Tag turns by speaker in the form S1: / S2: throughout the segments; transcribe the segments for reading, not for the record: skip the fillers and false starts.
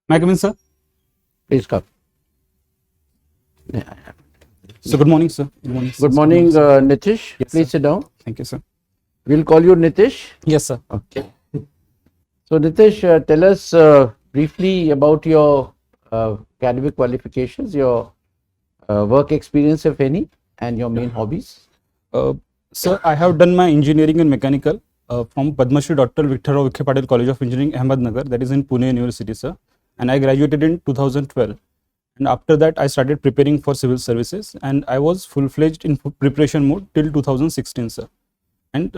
S1: May I come in, sir?
S2: Please come.
S1: So, good morning, sir. Good morning, sir.
S2: Good morning, Nitish.
S1: Yes,
S2: Please
S1: sir.
S2: sit down.
S1: Thank you, sir.
S2: We'll call you Nitish.
S1: Yes, sir.
S2: Okay. So, Nitish, tell us briefly about your academic qualifications, your work experience, if any, and your main hobbies.
S1: Sir, I have done my engineering and mechanical from Padma Shri Dr. 𝐕𝚗𝚗 College of Engineering, Ahmednagar, that is in Pune University, sir. And I graduated in 2012. And after that, I started preparing for civil services, and I was full-fledged in preparation mode till 2016, sir. And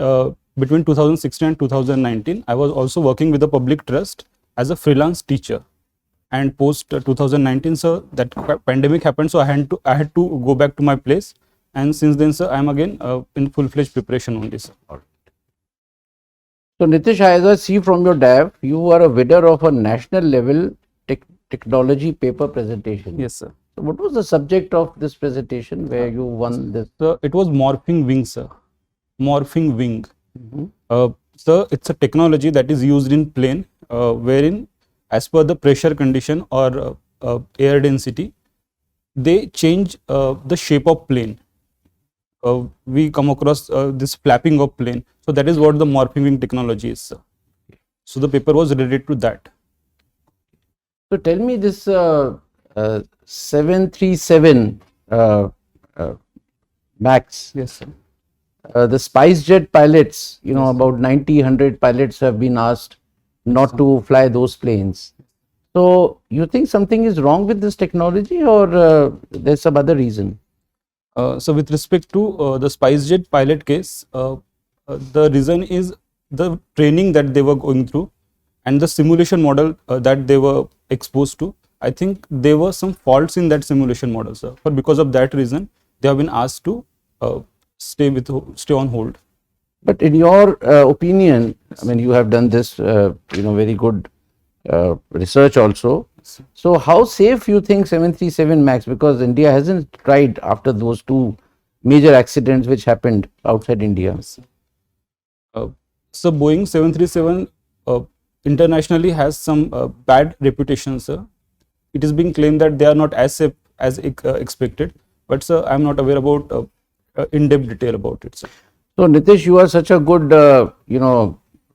S1: between 2016 and 2019, I was also working with the public trust as a freelance teacher. And post 2019, sir, that pandemic happened, so I had to go back to my place. And since then, sir, I am again in full-fledged preparation only, sir.
S2: So, Nitish, as I see from your DAV, you are a winner of a national level technology paper presentation.
S1: Yes, sir.
S2: So, what was the subject of this presentation where you won this?
S1: So it was morphing wing, sir. Morphing wing. Sir, it's a technology that is used in plane, wherein as per the pressure condition or air density, they change the shape of plane. We come across this flapping of plane. So that is what the morphing wing technology is, sir. So the paper was related to that.
S2: So tell me this 737 MAX.
S1: Yes, sir.
S2: The SpiceJet pilots, you know, about 90-100 pilots have been asked not to fly those planes. So you think something is wrong with this technology, or there's some other reason?
S1: So with respect to the SpiceJet pilot case, the reason is the training that they were going through and the simulation model that they were exposed to. I think there were some faults in that simulation model, sir. But because of that reason, they have been asked to stay on hold.
S2: But in your opinion, I mean, you have done this, very good research also. So how safe you think 737 MAX, because India hasn't tried after those two major accidents which happened outside India?
S1: So Boeing 737 internationally has some bad reputation, sir. It is being claimed that they are not as safe as expected, but sir, I am not aware about in-depth detail about it, sir.
S2: So Nitish, you are such a good,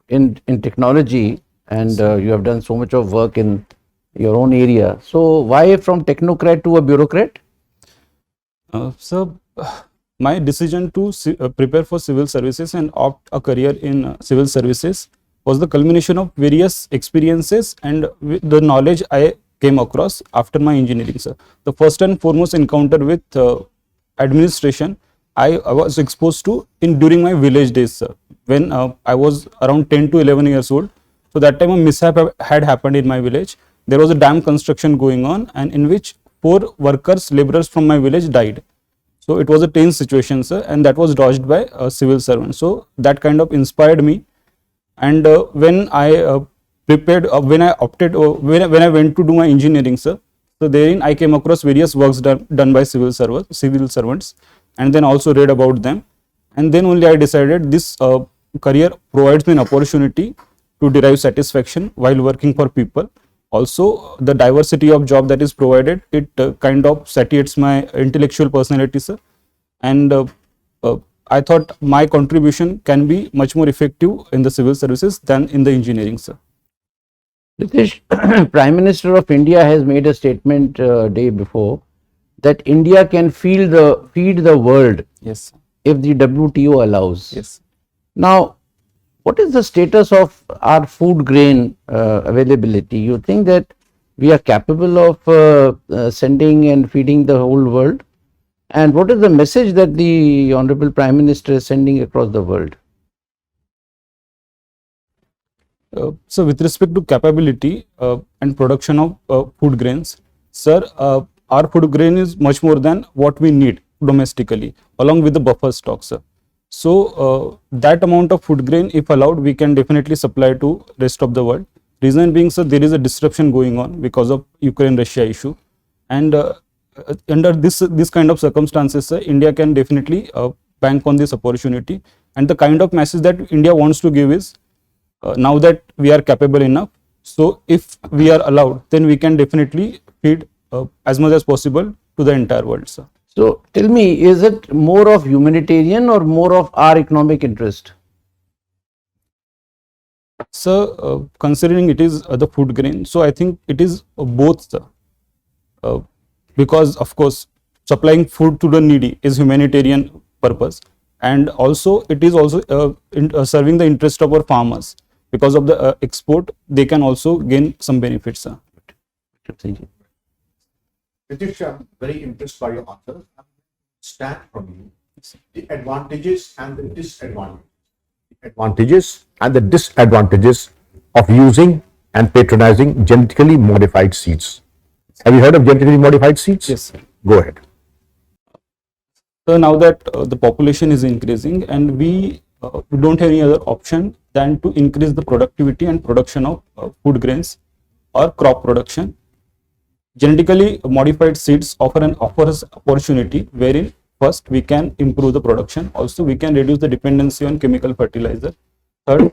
S2: in technology, and you have done so much of work in your own area. So why from technocrat to a bureaucrat?
S1: So my decision to prepare for civil services and opt a career in civil services was the culmination of various experiences and the knowledge I came across after my engineering, sir. The first and foremost encounter with administration I was exposed to during my village days, sir, when I was around 10 to 11 years old. So that time a mishap had happened in my village. There was a dam construction going on, and in which 4 laborers from my village died. So it was a tense situation, sir, and that was dodged by a civil servant. So that kind of inspired me. And when I when I went to do my engineering, sir, so therein I came across various works done by civil servants, and then also read about them. And then only I decided this career provides me an opportunity to derive satisfaction while working for people. Also, the diversity of job that is provided, it kind of satiates my intellectual personality, sir. And I thought my contribution can be much more effective in the civil services than in the engineering, sir.
S2: Nitish, Prime Minister of India has made a statement day before that India can feed the world.
S1: Yes,
S2: if the WTO allows.
S1: Yes.
S2: Now, what is the status of our food grain availability? You think that we are capable of sending and feeding the whole world? And what is the message that the Honorable Prime Minister is sending across the world?
S1: So with respect to capability and production of food grains, sir, our food grain is much more than what we need domestically, along with the buffer stock, sir. So that amount of food grain, if allowed, we can definitely supply to rest of the world. Reason being, sir, there is a disruption going on because of Ukraine-Russia issue, and under this kind of circumstances, sir, India can definitely bank on this opportunity. And the kind of message that India wants to give is, now that we are capable enough, So if we are allowed, then we can definitely feed as much as possible to the entire world, sir.
S2: So tell me, is it more of humanitarian or more of our economic interest?
S1: So considering it is the food grain, so I think it is both, sir. Because of course supplying food to the needy is humanitarian purpose, and also it is also serving the interest of our farmers. Because of the export, they can also gain some benefits, sir.
S3: Nitish, I'm very impressed by your answer. Stand from you the advantages and the disadvantages. Advantages and the disadvantages of using and patronizing genetically modified seeds. Have you heard of genetically modified seeds?
S1: Yes, sir.
S3: Go ahead.
S1: So now that the population is increasing, and we don't have any other option than to increase the productivity and production of food grains or crop production. Genetically modified seeds offers opportunity wherein first we can improve the production. Also, we can reduce the dependency on chemical fertilizer. Third,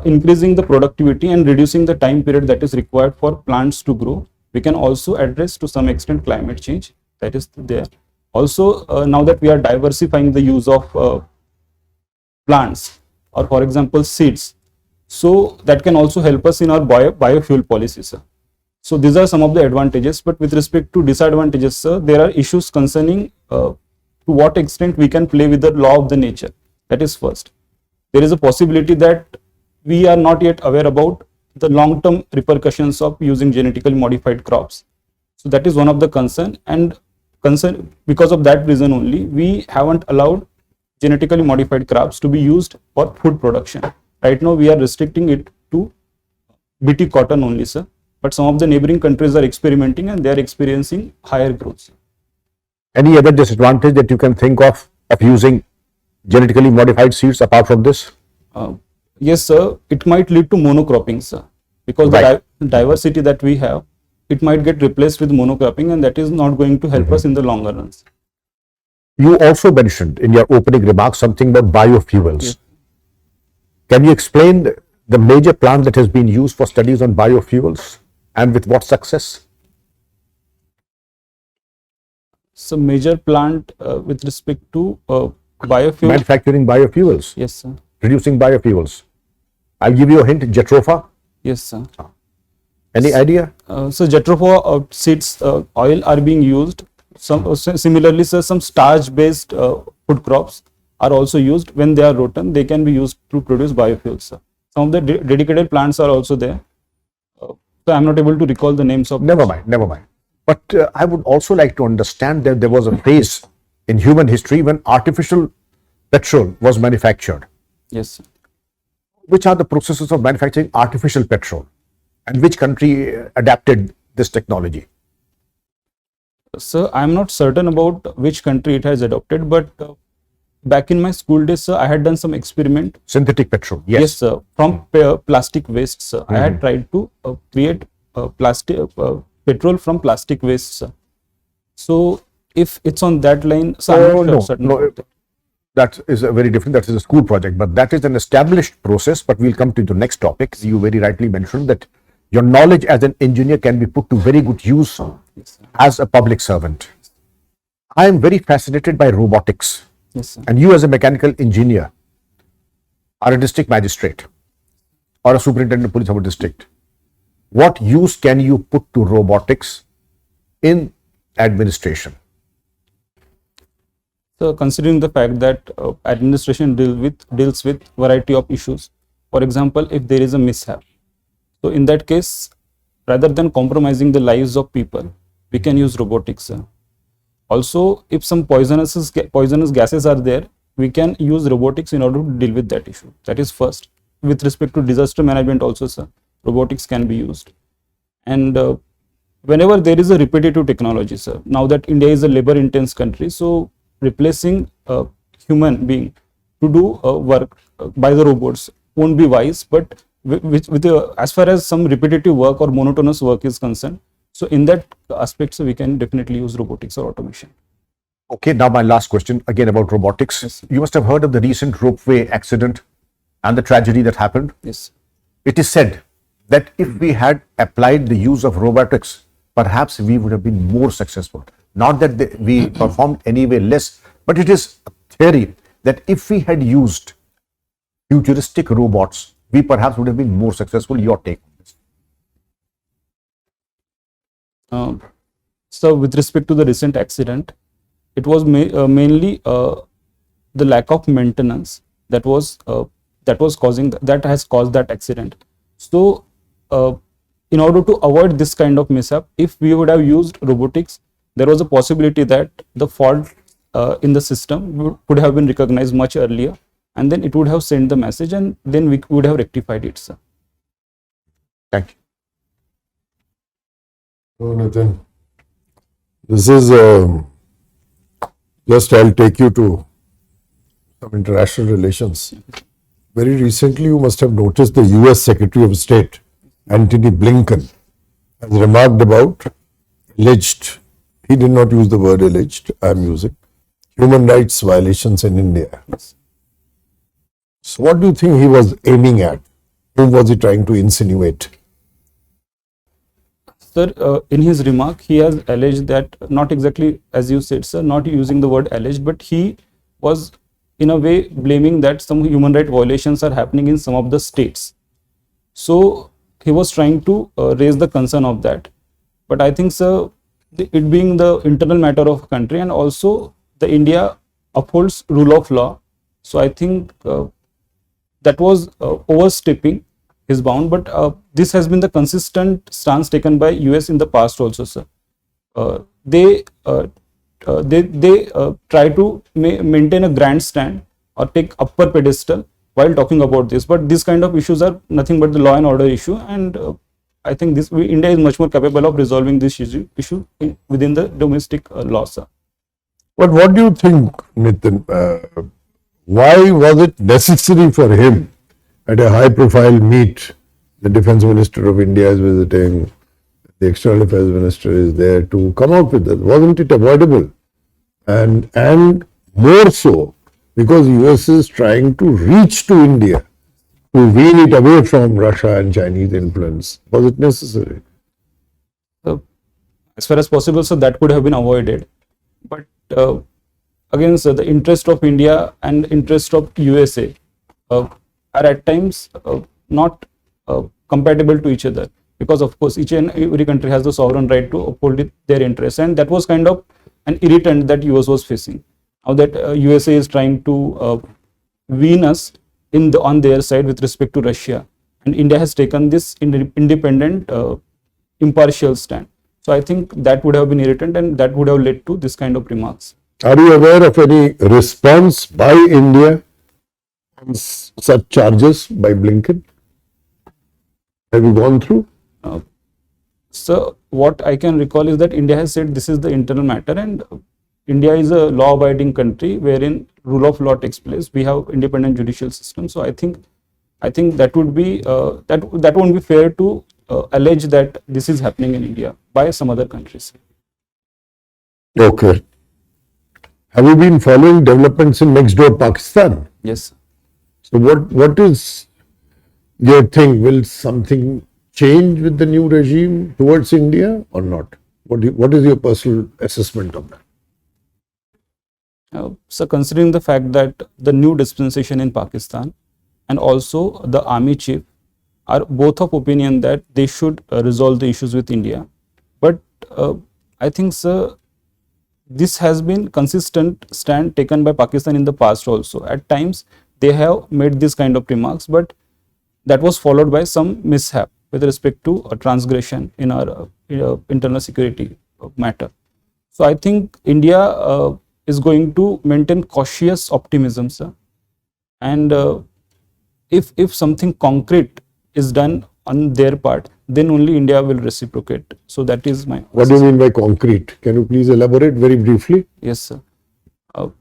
S1: increasing the productivity and reducing the time period that is required for plants to grow. We can also address to some extent climate change that is there. Also, now that we are diversifying the use of plants or for example seeds, so that can also help us in our biofuel policy, sir. So these are some of the advantages, but with respect to disadvantages, sir, there are issues concerning to what extent we can play with the law of the nature. That is first. There is a possibility that we are not yet aware about the long-term repercussions of using genetically modified crops. So that is one of the concern, and because of that reason only, we haven't allowed genetically modified crops to be used for food production. Right now, we are restricting it to BT cotton only, sir. But some of the neighboring countries are experimenting and they are experiencing higher growth.
S3: Any other disadvantage that you can think of using genetically modified seeds apart from this?
S1: Yes, sir. It might lead to monocropping, sir. Because
S3: Right.
S1: the diversity that we have, it might get replaced with monocropping, and that is not going to help us in the longer runs.
S3: You also mentioned in your opening remarks something about biofuels.
S1: Yes.
S3: Can you explain the major plant that has been used for studies on biofuels and with what success?
S1: So major plant with respect to biofuel.
S3: Manufacturing biofuels,
S1: Yes, sir.
S3: producing biofuels. I'll give you a hint, Jatropha.
S1: Yes, sir.
S3: Any idea?
S1: So jatropha seeds oil are being used. Similarly, sir, some starch-based food crops are also used. When they are rotten, they can be used to produce biofuels, sir. Some of the dedicated plants are also there. So I'm not able to recall the names of.
S3: Never mind. But I would also like to understand that there was a phase in human history when artificial petrol was manufactured.
S1: Yes, sir.
S3: Which are the processes of manufacturing artificial petrol, and which country adapted this technology?
S1: Sir, I'm not certain about which country it has adopted, but back in my school days, sir, I had done some experiment.
S3: Synthetic petrol,
S1: Yes, sir. From plastic waste, sir. I had tried to create petrol from plastic waste, sir. So if it's on that line, so I'm not certain about that.
S3: That is a very different, that is a school project, but that is an established process. But we'll come to the next topic. You very rightly mentioned that your knowledge as an engineer can be put to very good use as a public servant. I am very fascinated by robotics.
S1: Yes, sir.
S3: And you as a mechanical engineer are a district magistrate or a superintendent of police of a district. What use can you put to robotics in administration?
S1: So considering the fact that administration deals with variety of issues, for example, if there is a mishap, so in that case, rather than compromising the lives of people, we can use robotics, sir. Also, if some poisonous gases are there, we can use robotics in order to deal with that issue. That is first. With respect to disaster management also, sir, robotics can be used. And whenever there is a repetitive technology, sir, now that India is a labor intense country, so replacing a human being to do work by the robots won't be wise, but as far as some repetitive work or monotonous work is concerned, so in that aspect, so we can definitely use robotics or automation.
S3: Okay, now my last question again about robotics.
S1: Yes, sir.
S3: You must have heard of the recent ropeway accident and the tragedy that happened.
S1: Yes.
S3: It is said that if we had applied the use of robotics, perhaps we would have been more successful. Not that we performed anyway less, but it is a theory that if we had used futuristic robots, we perhaps would have been more successful. Your take on this?
S1: So with respect to the recent accident, it was mainly the lack of maintenance that has caused that accident. So in order to avoid this kind of mishap, if we would have used robotics, there was a possibility that the fault in the system could have been recognized much earlier, and then it would have sent the message, and then we would have rectified it, sir.
S3: Thank you.
S4: So, Nitin, this is just I'll take you to some international relations. Very recently, you must have noticed the US Secretary of State, Antony Blinken, has remarked about alleged, he did not use the word alleged, I am using, human rights violations in India. So what do you think he was aiming at? Whom was he trying to insinuate?
S1: Sir, in his remark, he has alleged that, not exactly as you said, sir, not using the word alleged, but he was in a way blaming that some human rights violations are happening in some of the states. So he was trying to raise the concern of that. But I think, sir, it being the internal matter of a country, and also the India upholds rule of law. So I think that was overstepping his bound, but this has been the consistent stance taken by US in the past also, sir. They try to maintain a grandstand or take upper pedestal while talking about this, but these kind of issues are nothing but the law and order issue, and I think India is much more capable of resolving this issue within the domestic law, sir.
S4: But what do you think, Nitin? Why was it necessary for him at a high-profile meet? The Defense Minister of India is visiting, the External Affairs Minister is there to come out with this. Wasn't it avoidable? And more so because US is trying to reach to India to wean it away from Russia and Chinese influence. Was it necessary?
S1: So, as far as possible, so that could have been avoided. But again, sir, the interest of India and interest of USA are at times not compatible to each other, because of course each and every country has the sovereign right to uphold their interests, and that was kind of an irritant that US was facing. Now that USA is trying to wean us on their side with respect to Russia, and India has taken this independent, impartial stand. So I think that would have been irritant, and that would have led to this kind of remarks.
S4: Are you aware of any response by India on such charges by Blinken? Have you gone through?
S1: So what I can recall is that India has said this is the internal matter, and India is a law-abiding country wherein rule of law takes place. We have independent judicial system. So I think that would be that won't be fair to allege that this is happening in India by some other countries.
S4: Okay. Have you been following developments in next door Pakistan?
S1: Yes.
S4: So what is your thing? Will something change with the new regime towards India or not? What is your personal assessment of that?
S1: So considering the fact that the new dispensation in Pakistan and also the army chief are both of opinion that they should resolve the issues with India, but I think, sir, this has been consistent stand taken by Pakistan in the past also. At times they have made this kind of remarks, but that was followed by some mishap with respect to a transgression in our internal security matter. So I think India is going to maintain cautious optimism, sir, and if something concrete is done on their part, then only India will reciprocate. So that is my.
S4: What do you mean by concrete? Can you please elaborate very briefly?
S1: Yes, sir.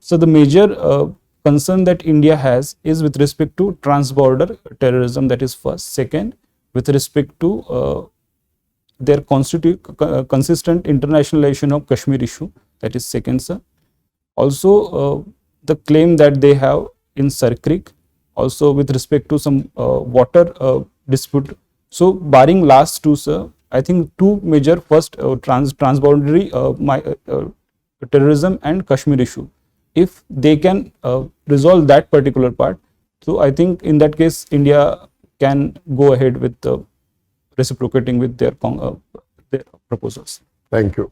S1: So the major concern that India has is with respect to transborder terrorism, that is first. Second, with respect to their consistent internationalization of Kashmir issue, that is second, sir. Also the claim that they have in Sir Creek, also with respect to some water dispute So barring last two, sir, I think two major, first transboundary terrorism and Kashmir issue. If they can resolve that particular part, so I think in that case India can go ahead with reciprocating with their proposals.
S4: Thank you.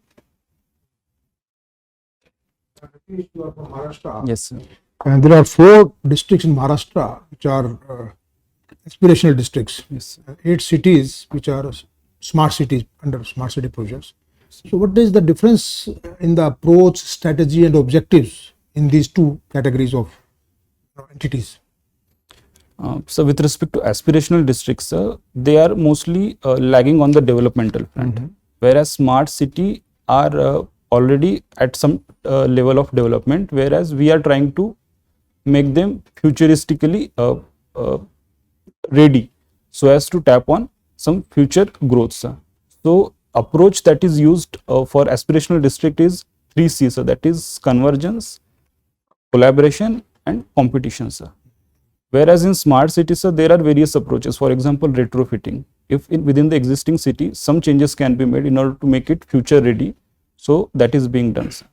S5: You are from Maharashtra.
S1: Yes, sir.
S5: And there are 4 districts in Maharashtra which are aspirational districts.
S1: Yes, sir.
S5: 8 cities which are smart cities under smart city projects. So what is the difference in the approach, strategy and objectives in these 2 categories of entities?
S1: So with respect to aspirational districts, they are mostly lagging on the developmental front, whereas smart city are already at some level of development, whereas we are trying to make them futuristically ready so as to tap on some future growths. So approach that is used for aspirational district is 3 C's, that is convergence, collaboration and competition, sir. Whereas in smart cities, there are various approaches. For example, retrofitting. If within the existing city, some changes can be made in order to make it future ready. So that is being done, sir.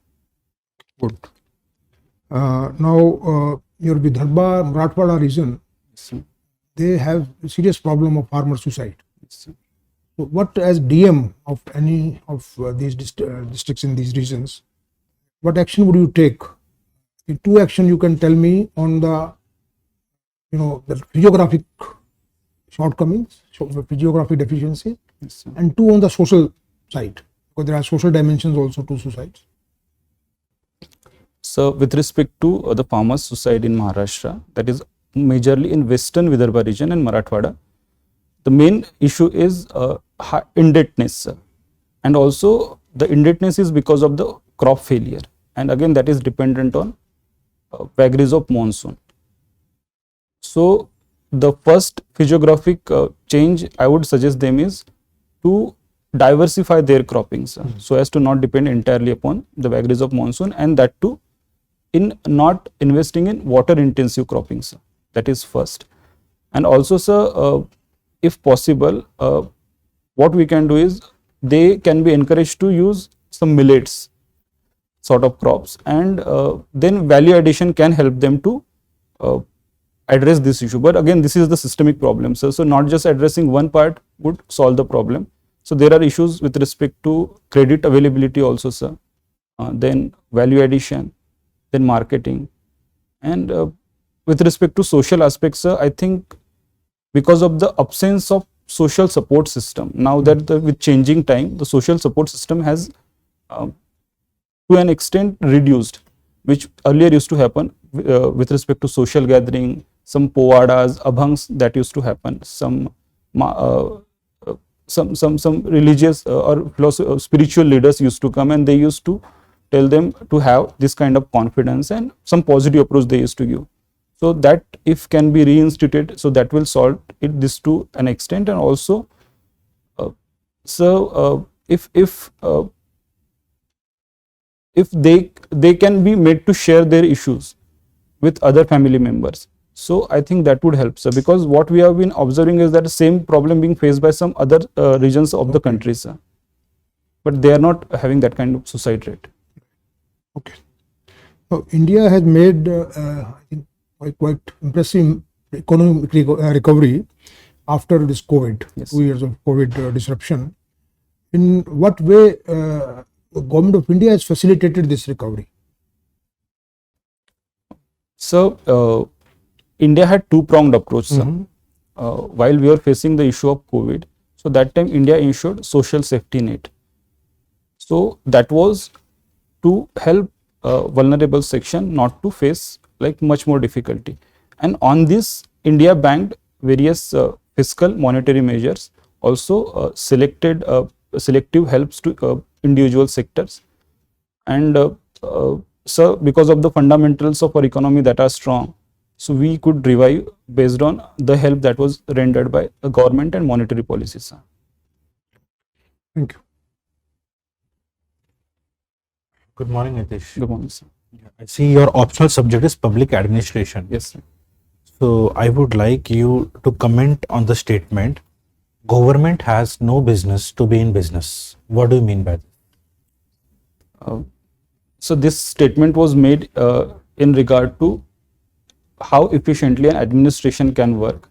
S5: Good. Now, your Vidarbha Marathwada region,
S1: Yes, sir.
S5: they have a serious problem of farmer suicide.
S1: Yes, sir.
S5: So what, as DM of any of these districts in these regions, what action would you take? In 2 action you can tell me on the the physiographic shortcomings, physiographic deficiency,
S1: Yes, sir.
S5: and 2 on the social side, because there are social dimensions also to suicides.
S1: So with respect to the farmers' suicide in Maharashtra, that is majorly in western Vidarbha region and Marathwada, the main issue is indebtedness, and also the indebtedness is because of the crop failure, and again that is dependent on vagaries of monsoon. So the first physiographic change I would suggest them is to diversify their croppings, so as to not depend entirely upon the vagaries of monsoon, and that too in not investing in water intensive croppings. That is first. And also, sir, if possible, what we can do is they can be encouraged to use some millets sort of crops, and then value addition can help them to address this issue. But again, this is the systemic problem, sir. So not just addressing one part would solve the problem. So there are issues with respect to credit availability also, sir. Then value addition, then marketing, and with respect to social aspects, sir, I think because of the absence of social support system, now that with changing time, the social support system has to an extent reduced, which earlier used to happen with respect to social gathering, some povadas, abhangs that used to happen, some religious or spiritual leaders used to come, and they used to tell them to have this kind of confidence, and some positive approach they used to give. So that if can be reinstituted, so that will solve this to an extent. And also, if they can be made to share their issues with other family members, so I think that would help, sir, because what we have been observing is that the same problem being faced by some other regions of the country, sir, but they are not having that kind of suicide rate.
S5: Okay. So India has made I think quite impressive economic recovery after this COVID,
S1: Yes.
S5: 2 years of COVID disruption. In what way the government of India has facilitated this recovery?
S1: So India had two-pronged approach, sir. While we were facing the issue of COVID, so that time India ensured social safety net. So that was to help vulnerable section not to face like much more difficulty. And on this, India banked various fiscal monetary measures, also selective helps to individual sectors. And so because of the fundamentals of our economy that are strong, so we could revive based on the help that was rendered by the government and monetary policies.
S5: Thank you.
S3: Good morning, Nitish.
S1: Good morning, sir.
S3: I see your optional subject is public administration.
S1: Yes, sir.
S3: So I would like you to comment on the statement
S6: government has no business to be in business. What do you mean by that?
S1: So this statement was made in regard to how efficiently an administration can work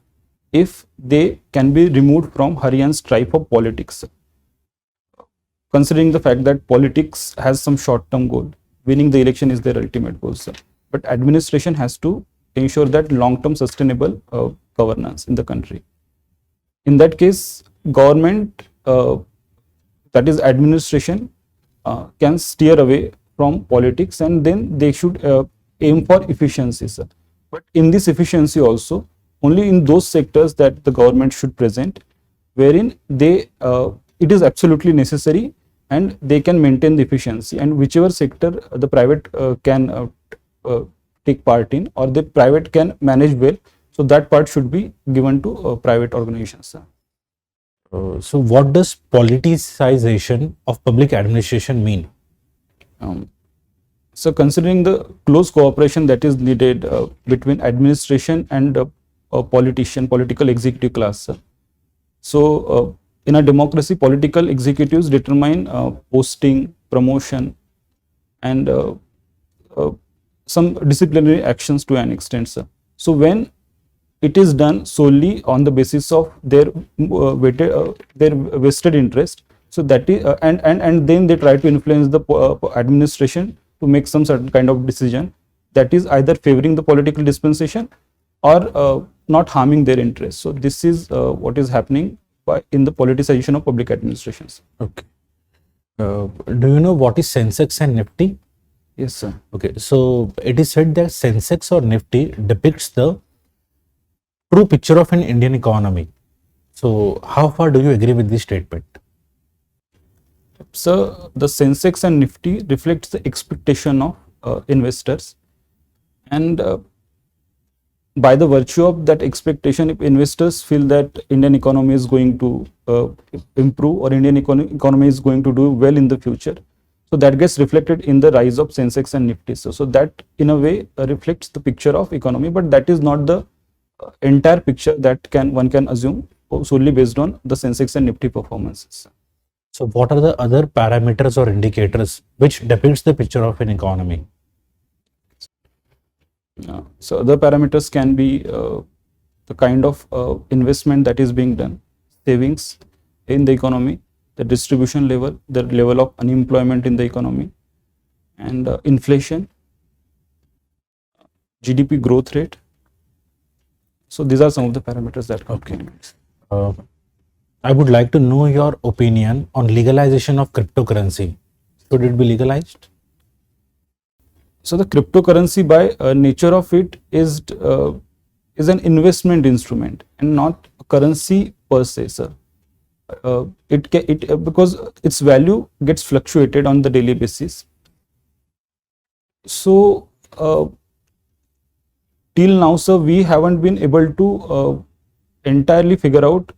S1: if they can be removed from hurry and strife of politics. Considering the fact that politics has some short-term goal, winning the election is their ultimate goal, sir. But administration has to ensure that long-term sustainable governance in the country. In that case, government, that is administration, can steer away from politics, and then they should aim for efficiency, sir. But in this efficiency also, only in those sectors that the government should present, wherein they it is absolutely necessary and they can maintain the efficiency, and whichever sector the private can take part in, or the private can manage well, so that part should be given to private organizations, sir.
S6: So what does politicization of public administration mean?
S1: So considering the close cooperation that is needed between administration and political executive class, sir. So in a democracy, political executives determine posting, promotion, and some disciplinary actions to an extent, sir. So when it is done solely on the basis of their vested interest, so that is and then they try to influence the administration to make some certain kind of decision that is either favoring the political dispensation or not harming their interests. So this is what is happening in the politicization of public administrations.
S6: Okay. Do you know what is Sensex and Nifty?
S1: Yes, sir.
S6: Okay, so it is said that Sensex or Nifty depicts the true picture of an Indian economy. So how far do you agree with this statement?
S1: So the Sensex and Nifty reflects the expectation of investors, and by the virtue of that expectation, if investors feel that Indian economy is going to improve, or Indian economy is going to do well in the future, so that gets reflected in the rise of Sensex and Nifty. So that in a way reflects the picture of economy, but that is not the entire picture that one can assume solely based on the Sensex and Nifty performances.
S6: So what are the other parameters or indicators which depicts the picture of an economy?
S1: So other parameters can be the kind of investment that is being done, savings in the economy, the distribution level, the level of unemployment in the economy, and inflation, GDP growth rate. So these are some of the parameters that come.
S6: Okay. I would like to know your opinion on legalization of cryptocurrency. Should it be legalized?
S1: So the cryptocurrency, by nature of it, is an investment instrument and not a currency per se, sir. Because its value gets fluctuated on the daily basis. So till now, sir, we haven't been able to entirely figure out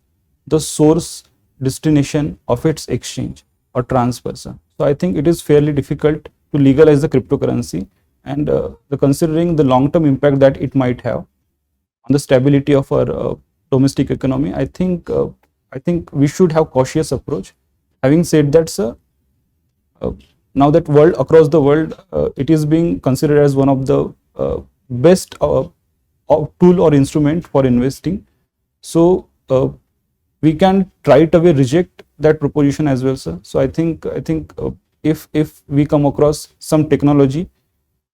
S1: the source destination of its exchange or transfer, sir. So I think it is fairly difficult to legalize the cryptocurrency, and considering the long-term impact that it might have on the stability of our domestic economy, I think we should have cautious approach. Having said that, sir, now that across the world, it is being considered as one of the best tool or instrument for investing. So we can right away reject that proposition as well, sir. So I think if we come across some technology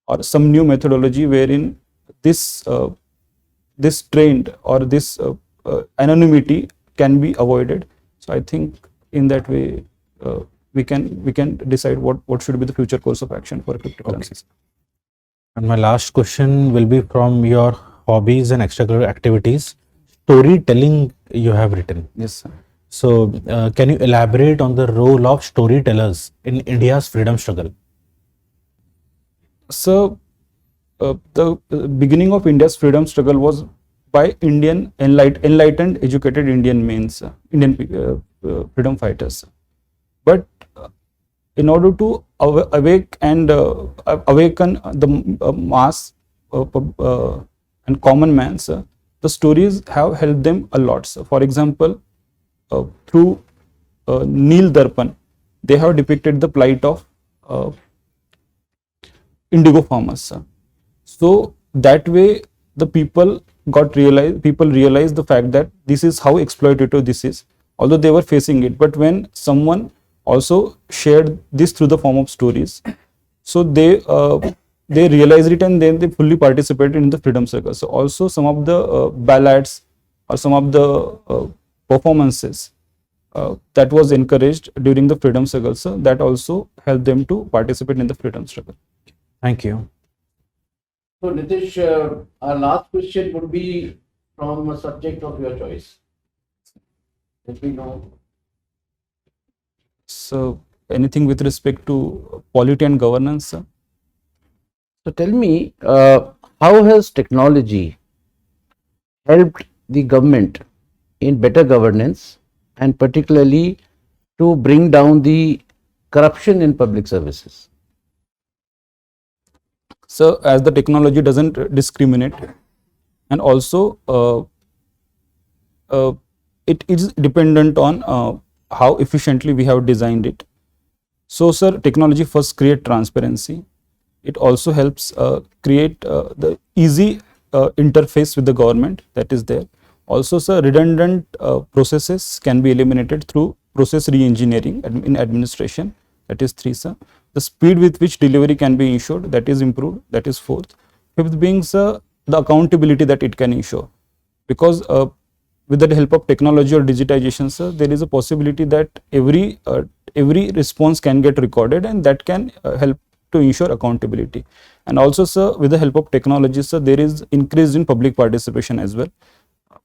S1: or some new methodology wherein this trend or this anonymity can be avoided, so I think in that way we can decide what should be the future course of action for cryptocurrencies.
S6: Okay. And my last question will be from your hobbies and extracurricular activities. Storytelling you have written.
S1: Yes, sir.
S6: So can you elaborate on the role of storytellers in India's freedom struggle?
S1: So the beginning of India's freedom struggle was by enlightened, educated Indian men, Indian freedom fighters. But in order to awake and awaken the mass and common man, sir, the stories have helped them a lot, sir. For example, through Neel Darpan, they have depicted the plight of indigo farmers, sir. So that way the people realized the fact that this is how exploitative this is, although they were facing it. But when someone also shared this through the form of stories, so they realized it, and then they fully participated in the freedom struggle. So also some of the ballads or some of the performances that was encouraged during the freedom struggle, so that also helped them to participate in the freedom struggle.
S6: Thank you.
S2: So Nitish, our last question would be from a subject of your choice. Let me know.
S1: So anything with respect to polity and governance, sir?
S2: So tell me, how has technology helped the government in better governance, and particularly to bring down the corruption in public services?
S1: So as the technology doesn't discriminate, and also it is dependent on how efficiently we have designed it. So sir, technology first create transparency. It also helps create the easy interface with the government that is there. Also sir, redundant processes can be eliminated through process re-engineering in administration. That is 3, sir. The speed with which delivery can be ensured, that is improved. That is 4th. 5th being sir, the accountability that it can ensure, because with the help of technology or digitization, sir, there is a possibility that every response can get recorded, and that can help to ensure accountability. And also sir, with the help of technology, sir, there is increase in public participation as well.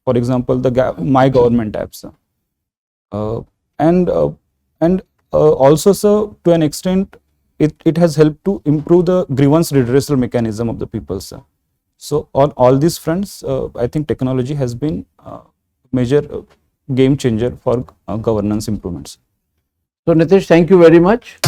S1: For example, the My Government app, sir. And also sir, to an extent, it has helped to improve the grievance redressal mechanism of the people, sir. So on all these fronts, I think technology has been major game changer for governance improvements.
S2: So Nitish, thank you very much.